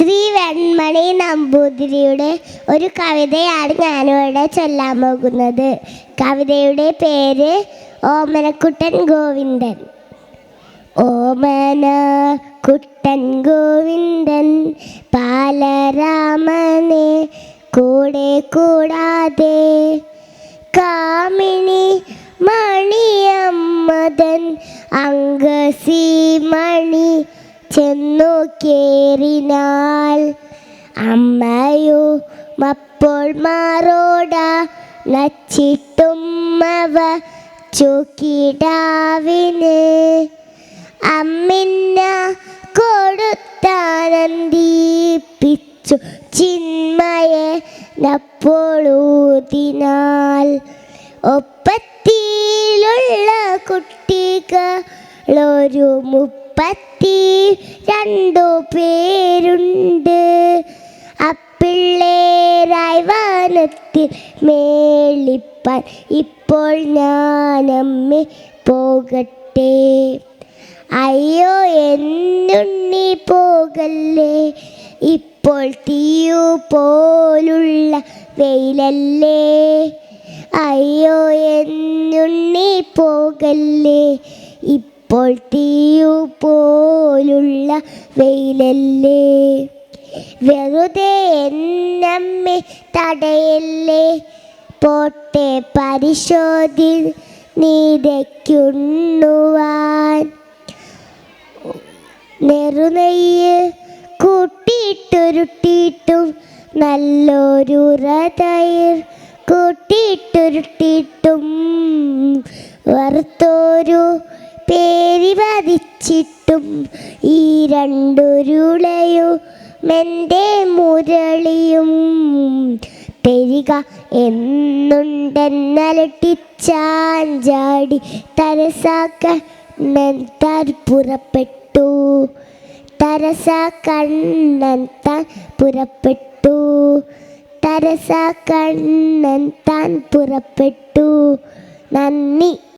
ശ്രീ വെൺമണി നമ്പൂതിരിയുടെ ഒരു കവിതയാണ് ഞാനിവിടെ ചൊല്ലാൻ പോകുന്നത്. കവിതയുടെ പേര് ഓമനക്കുട്ടൻ ഗോവിന്ദൻ. ഓമന കുട്ടൻ ഗോവിന്ദൻ ബാലരാമനെ കൂടെ കൂടാതെ കാമിനി മണിയമ്മദൻ അങ്കസി മണി ചെന്നു കേറിനാൾ. അമ്മയും അപ്പോൾ മാറോട നച്ചിട്ടും അവ ചൂക്കിടാവിന് അമ്മിന്ന കൊടുത്താനന്ദിപ്പിച്ചു ചിന്മയെ നപ്പോളൂതിനാൽ. ഒപ്പത്തിലുള്ള കുട്ടികളൊരു 32 പേരുണ്ട്. അപ്പിള്ളേരായി വനത്തിൽ മേളിപ്പാൻ ഇപ്പോൾ ഞാനമ്മേ പോകട്ടെ. അയ്യോ എന്നുണ്ണി പോകല്ലേ, ഇപ്പോൾ തീയു പോലുള്ള വെയിലല്ലേ. അയ്യോ എന്നുണ്ണി പോകല്ലേ, ഇപ്പോൾ തീയു പോലുള്ള വെയിലല്ലേ. വെറുതെ എന്നമ്മേ തടയല്ലേ, പോട്ടെ പരിശോധി നീതയ്ക്കുണ്ണുവാൻ. നെറുനെയ്യ് കൂട്ടിയിട്ടുരുട്ടിയിട്ടും നല്ലൊരു ഹൃദയർ കൂട്ടിയിട്ടുരുട്ടിയിട്ടും വറുത്തൊരു പേരി വധിച്ചിട്ടും ഈ രണ്ടുരുളയും എൻ്റെ മുരളിയും തരിക എന്നുണ്ടെന്നലട്ടിച്ചാഞ്ചാടി തരസാക്കണ്ണൻ താൻ പുറപ്പെട്ടു. തരസാക്കണ്ണൻ താൻ പുറപ്പെട്ടു. തരസാക്കണ്ണൻ താൻ പുറപ്പെട്ടു. നന്ദി.